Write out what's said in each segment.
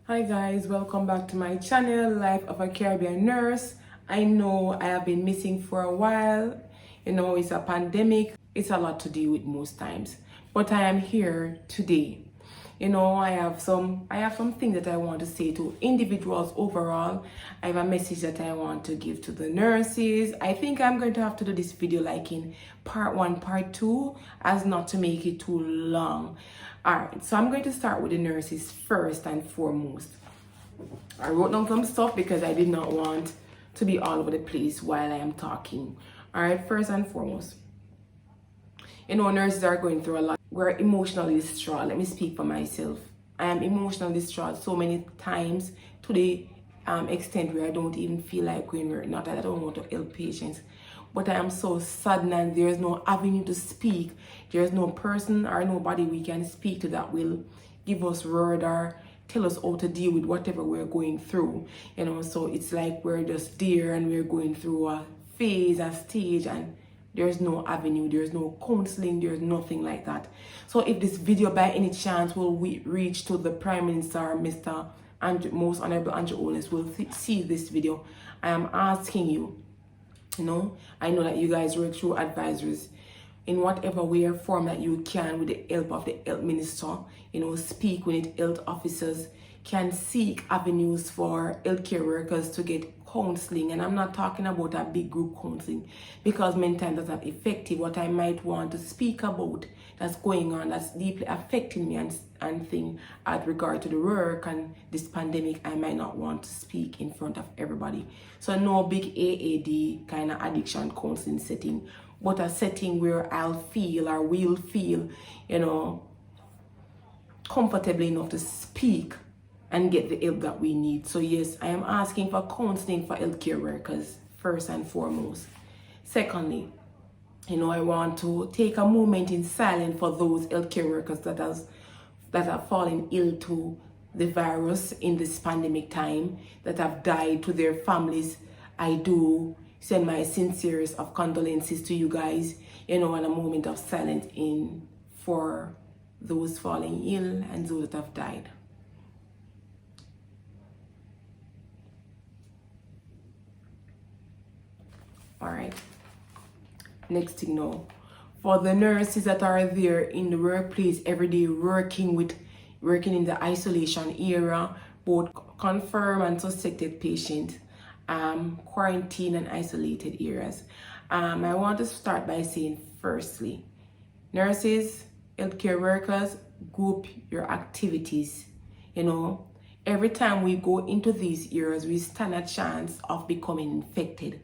Hi guys, welcome back to my channel, Life of a Caribbean Nurse. I know I have been missing for a while. It's a pandemic. It's a lot to deal with most times. But I am here today. I have some things that I want to say to individuals overall. I have a message that I want to give to the nurses. I think I'm going to have to do this video like in part 1, part 2, as not to make it too long. Alright, so I'm going to start with the nurses first and foremost. I wrote down some stuff because I did not want to be all over the place while I am talking. Alright, first and foremost, nurses are going through a lot. We're emotionally distraught. Let me speak for myself. I am emotionally distraught so many times to the extent where I don't even feel like going work. Not that I don't want to help patients, but I am so saddened and there's no avenue to speak. There's no person or nobody we can speak to that will give us word or tell us how to deal with whatever we're going through. So it's like we're just there and we're going through a phase, a stage, and there's no avenue, there's no counseling, there's nothing like that. So if this video by any chance will reach to the Prime Minister, Mr. Most Honorable Andrew Holness will see this video, I am asking you, I know that you guys work through advisories in whatever way or form that you can with the help of the health minister, speak with health officers, can seek avenues for healthcare workers to get counseling. And I'm not talking about a big group counseling because many times that's not effective. What I might want to speak about that's going on, that's deeply affecting me and thing at regard to the work and this pandemic, I might not want to speak in front of everybody. So no big AAD kind of addiction counseling setting, but a setting where I'll feel or will feel, comfortable enough to speak and get the help that we need. So yes, I am asking for counseling for healthcare workers first and foremost. Secondly, I want to take a moment in silence for those healthcare workers that have fallen ill to the virus in this pandemic time, that have died, to their families. I do send my sincerest of condolences to you guys, and a moment of silence for those falling ill and those that have died. All right, next thing now, for the nurses that are there in the workplace every day working in the isolation area, both confirmed and suspected patients, quarantine and isolated areas. I want to start by saying, firstly, nurses, healthcare workers, group your activities. Every time we go into these areas, we stand a chance of becoming infected.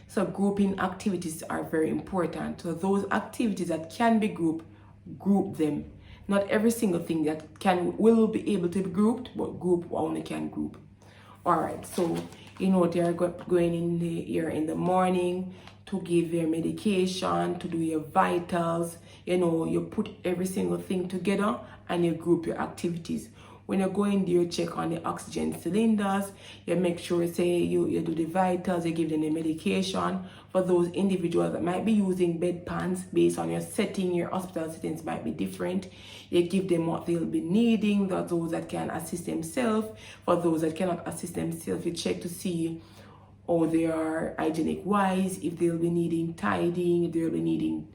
So grouping activities are very important. So those activities that can be grouped, group them. Not every single thing that will be able to be grouped, but group only can group. All right, so they are going in in the morning to give their medication, to do your vitals. You put every single thing together and you group your activities. When you go in there, check on the oxygen cylinders, you make sure, say, you do the vitals, you give them the medication. For those individuals that might be using bedpans, based on your setting, your hospital settings might be different. You give them what they'll be needing. Those that can assist themselves. For those that cannot assist themselves, you check to see how they are hygienic wise, if they'll be needing tidying, if they'll be needing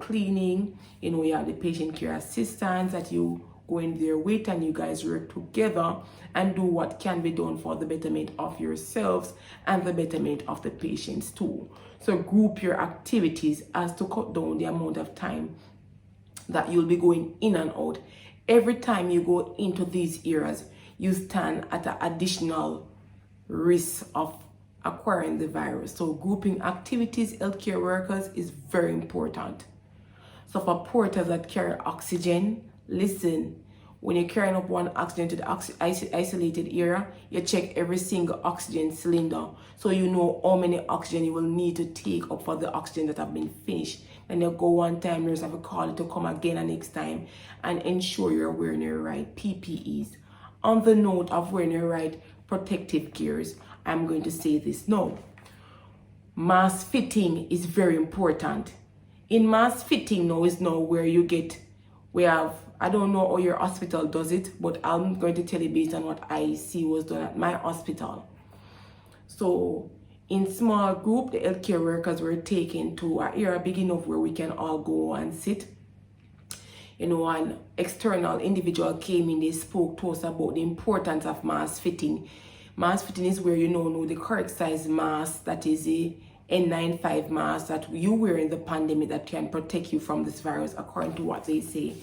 cleaning. You have the patient care assistants that you go in there with, and you guys work together and do what can be done for the betterment of yourselves and the betterment of the patients too. So group your activities as to cut down the amount of time that you'll be going in and out. Every time you go into these areas, you stand at an additional risk of acquiring the virus. So grouping activities, healthcare workers, is very important. So for porters that carry oxygen, listen, when you're carrying up one oxygen to the isolated area, you check every single oxygen cylinder so you know how many oxygen you will need to take up for the oxygen that have been finished. And you go one time, there's have a call to come again the next time, and ensure you're wearing your right PPEs. On the note of wearing your right protective gears, I'm going to say this now. Mask fitting is very important. In mask fitting now is now where we have I don't know how your hospital does it, but I'm going to tell you based on what I see was done at my hospital. So in small group, the healthcare workers were taken to an area big enough where we can all go and sit. An external individual came in, they spoke to us about the importance of mask fitting. Mask fitting is where know the correct size mask, that is a N95 mask that you wear in the pandemic that can protect you from this virus according to what they say.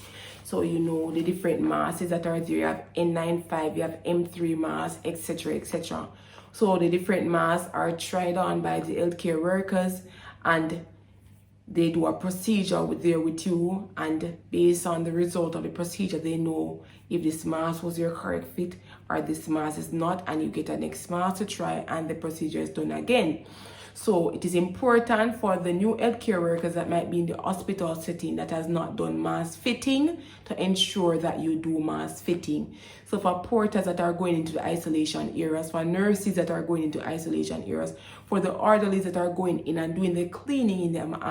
So the different masks that are there. You have N95, you have M3 masks, etc., etc. So the different masks are tried on by the healthcare workers, and they do a procedure there with you, and based on the result of the procedure, they know if this mask was your correct fit or this mask is not, and you get a next mask to try, and the procedure is done again. So it is important for the new healthcare workers that might be in the hospital setting that has not done mask fitting to ensure that you do mask fitting. So for porters that are going into the isolation areas, for nurses that are going into isolation areas, for the orderlies that are going in and doing the cleaning in the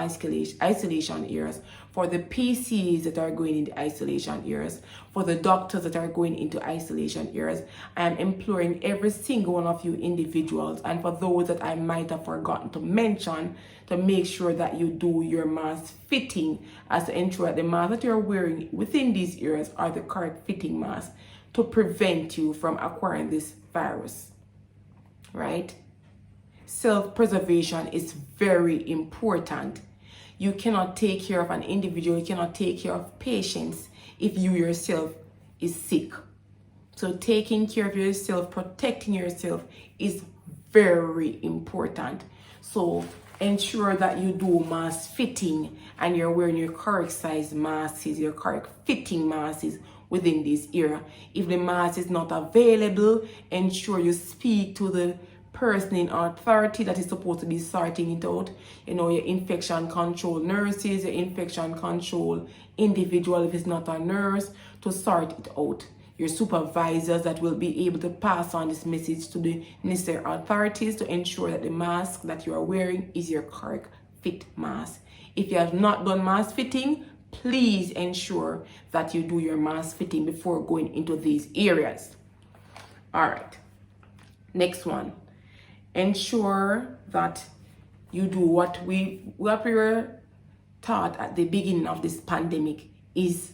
isolation areas, for the PCs that are going into isolation areas, for the doctors that are going into isolation areas, I am imploring every single one of you individuals, and for those that I might have forgotten to mention, to make sure that you do your mask fitting, as to ensure that the mask that you're wearing within these areas are the correct fitting mask to prevent you from acquiring this virus, right? Self-preservation is very important. You cannot take care of an individual, you cannot take care of patients if you yourself is sick. So taking care of yourself, protecting yourself is very important. So ensure that you do mask fitting and you're wearing your correct size masks, your correct fitting masks within this area. If the mask is not available, ensure you speak to the person in authority that is supposed to be sorting it out. Your infection control nurses, your infection control individual, if it's not a nurse, to sort it out. Your supervisors that will be able to pass on this message to the necessary authorities to ensure that the mask that you are wearing is your correct fit mask. If you have not done mask fitting, please ensure that you do your mask fitting before going into these areas. All right. Next one. Ensure that you do what we were taught at the beginning of this pandemic is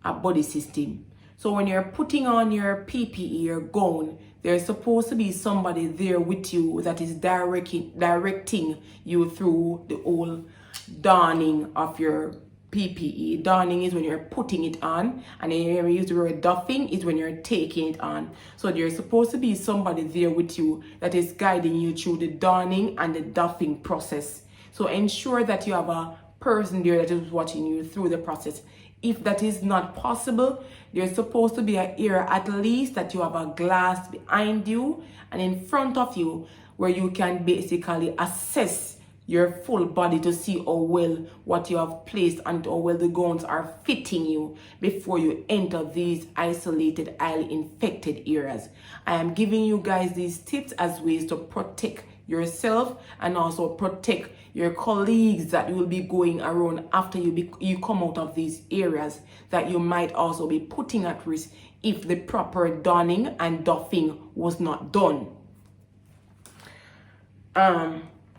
a body system. So when you're putting on your PPE, your gown, there's supposed to be somebody there with you that is directing you through the whole donning of your PPE. Donning is when you're putting it on, and then you use the word doffing is when you're taking it on. So there's supposed to be somebody there with you that is guiding you through the donning and the doffing process. So ensure that you have a person there that is watching you through the process. If that is not possible, there's supposed to be an area at least that you have a glass behind you and in front of you where you can basically assess your full body to see how well what you have placed and how well the gowns are fitting you before you enter these isolated, highly infected areas. I am giving you guys these tips as ways to protect yourself and also protect your colleagues that will be going around after you come out of these areas that you might also be putting at risk if the proper donning and doffing was not done.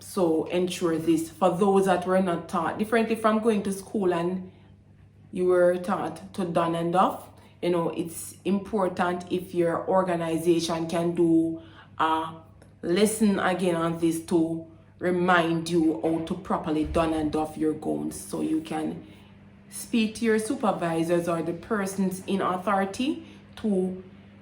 So ensure this for those that were not taught differently from going to school and you were taught to don and doff. It's important if your organization can do a lesson again on this to remind you how to properly don and doff your gowns, so you can speak to your supervisors or the persons in authority to,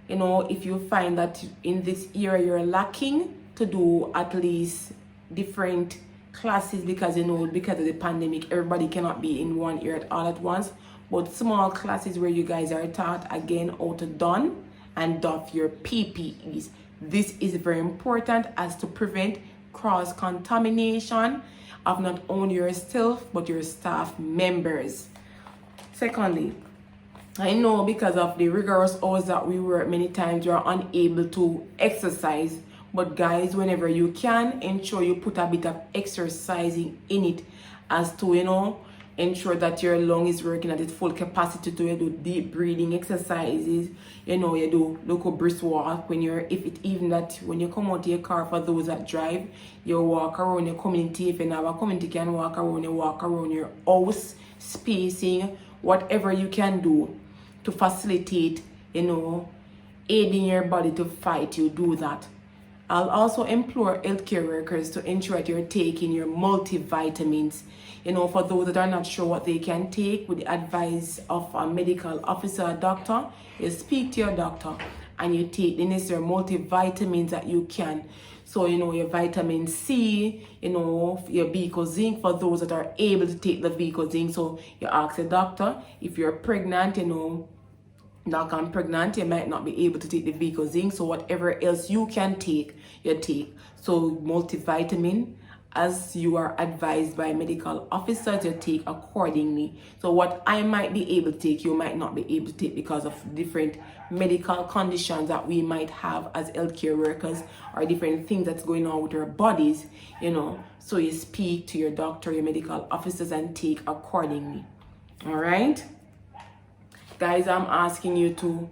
if you find that in this area you're lacking, to do at least different classes, because because of the pandemic everybody cannot be in one area all at once, but small classes where you guys are taught again how to don and doff your PPEs. This is very important as to prevent cross-contamination of not only yourself but your staff members. Secondly, I know because of the rigorous hours that we work, many times you're unable to exercise, but guys, whenever you can, ensure you put a bit of exercising in it as to, ensure that your lung is working at its full capacity to do deep breathing exercises. You know, you do local brisk walk when you're, if it even that when you come out of your car, for those that drive, you walk around your community. If you have a community, can walk around, you walk around your house, spacing, whatever you can do to facilitate, you know, aiding your body to fight, you do that. I'll also implore healthcare workers to ensure that you're taking your multivitamins. You know, for those that are not sure what they can take, with the advice of a medical officer, a doctor, you speak to your doctor and you take the necessary multivitamins that you can. So, you know, your vitamin C, you know, your B zinc, for those that are able to take the B zinc. So you ask the doctor, if you're pregnant, you know, knock on pregnant, you might not be able to take the Vico zinc, so whatever else you can take, you take. So multivitamin, as you are advised by medical officers, you take accordingly. So what I might be able to take, you might not be able to take because of different medical conditions that we might have as healthcare workers, or different things that's going on with our bodies, you know. So you speak to your doctor, your medical officers, and take accordingly. All right, guys, I'm asking you to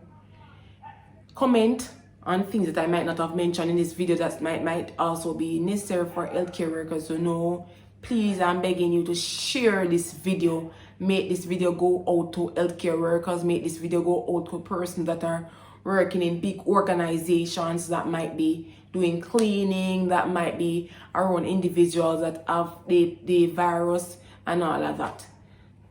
comment on things that I might not have mentioned in this video that might also be necessary for healthcare workers to know. Please, I'm begging you to share this video. Make this video go out to healthcare workers. Make this video go out to persons that are working in big organizations, that might be doing cleaning, that might be around individuals that have the virus and all of that.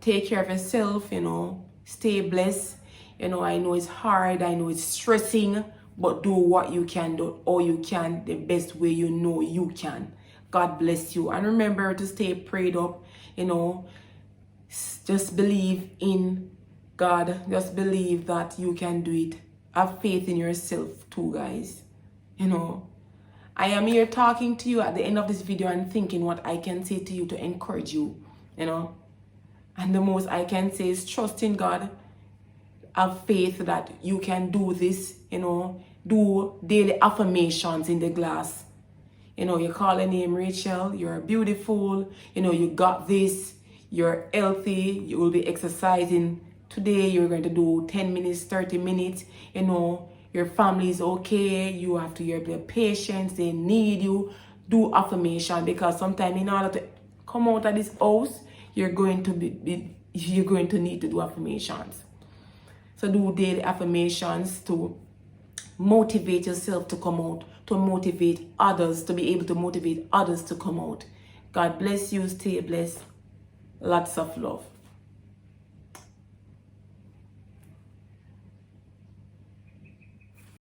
Take care of yourself, you know. Stay blessed. You know, I know it's hard, I know it's stressing, but do what you can do, or you can, the best way you know you can. God bless you. And remember to stay prayed up, you know. Just believe in God. Just believe that you can do it. Have faith in yourself too, guys. You know, I am here talking to you at the end of this video and thinking what I can say to you to encourage you, you know. And the most I can say is trust in God. Have faith that you can do this, you know. Do daily affirmations in the glass. You know, you call her name Rachel, you're beautiful, you know, you got this, you're healthy, you will be exercising. Today you're going to do 10 minutes, 30 minutes, you know, your family is okay, you have to hear their patients, they need you. Do affirmation, because sometimes in order to come out of this house, you're going to need to do affirmations. So do daily affirmations to motivate yourself to come out, to motivate others, to be able to motivate others to come out. God bless you. Stay blessed. Lots of love.